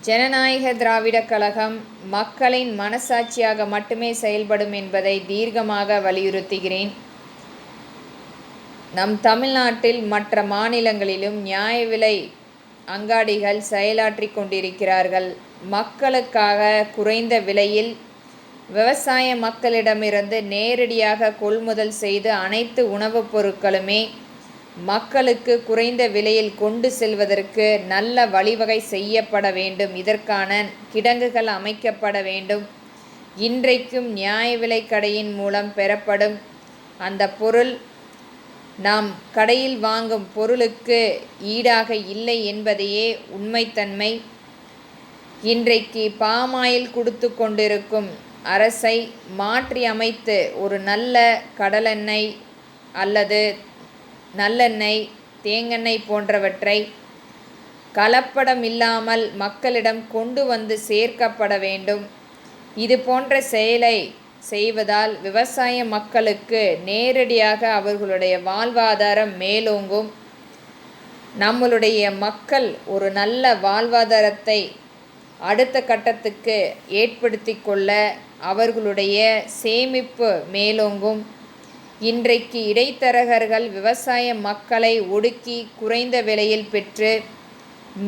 ஜனநாயக திராவிடக் கழகம் மக்களின் மனசாட்சியாக மட்டுமே செயல்படும் என்பதை தீர்க்கமாக வலியுறுத்துகிறேன். நம் தமிழ்நாட்டில் மற்ற மாநிலங்களிலும் நியாய விலை அங்காடிகள் செயலாற்றி கொண்டிருக்கிறார்கள். மக்களுக்காக குறைந்த விலையில் விவசாய மக்களிடமிருந்து நேரடியாக கொள்முதல் செய்து அனைத்து உணவுப் பொருட்களுமே மக்களுக்கு குறைந்த விலையில் கொண்டு செல்வதற்கு நல்ல வழிவகை செய்யப்பட வேண்டும். இதற்கான கிடங்குகள் அமைக்கப்பட வேண்டும். இன்றைக்கும் நியாய விலை கடையின் மூலம் பெறப்படும் அந்த பொருள் நாம் கடையில் வாங்கும் பொருளுக்கு ஈடாக இல்லை என்பதையே உண்மைத்தன்மை. இன்றைக்கு பாமாயில் கொடுத்து கொண்டிருக்கும் அரசை மாற்றி அமைத்து ஒரு நல்ல கடலெண்ணெய் அல்லது நல்லெண்ணெய், தேங்காய் போன்றவற்றை கலப்படம் இல்லாமல் மக்களிடம் கொண்டு வந்து சேர்க்கப்பட வேண்டும். இது போன்ற செயலை செய்வதால் விவசாய மக்களுக்கு நேரடியாக அவர்களுடைய வாழ்வாதாரம் மேலோங்கும். நம்மளுடைய மக்கள் ஒரு நல்ல வாழ்வாதாரத்தை அடுத்த கட்டத்துக்கு ஏற்படுத்தி கொள்ள அவர்களுடைய சேமிப்பு மேலோங்கும். இன்றைக்கு இடைத்தரகர்கள் விவசாய மக்களை ஒடுக்கி குறைந்த விலையில் பெற்று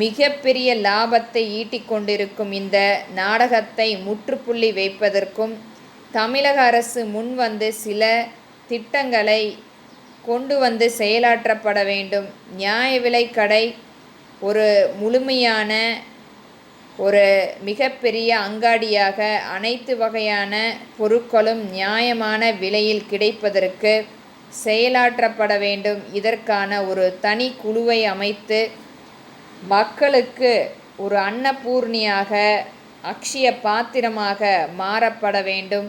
மிகப்பெரிய லாபத்தை ஈட்டிக் கொண்டிருக்கும் இந்த நாடகத்தை முற்றுப்புள்ளி வைப்பதற்கும் தமிழக அரசு முன்வந்து சில திட்டங்களை கொண்டு வந்து செயலாற்றப்பட வேண்டும். நியாய விலை கடை ஒரு முழுமையான ஒரு மிகப்பெரிய அங்காடியாக அனைத்து வகையான பொருட்களும் நியாயமான விலையில் கிடைப்பதற்கு செயலாற்றப்பட வேண்டும். இதற்கான ஒரு தனி குழுவை அமைத்து மக்களுக்கு ஒரு அன்னபூர்ணியாக அக்ஷய பாத்திரமாக மாறப்பட வேண்டும்.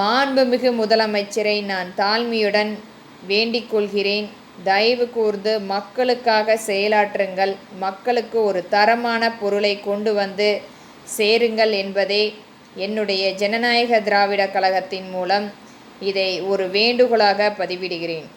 மாண்புமிகு முதலமைச்சரை நான் தாழ்மையுடன் வேண்டிக் கொள்கிறேன். தயவு கூர்ந்து மக்களுக்காக செயலாற்றுங்கள். மக்களுக்கு ஒரு தரமான பொருளை கொண்டு வந்து சேருங்கள் என்பதே என்னுடைய ஜனநாயக திராவிட கழகத்தின் மூலம் இதை ஒரு வேண்டுகோளாக பதிவிடுகிறேன்.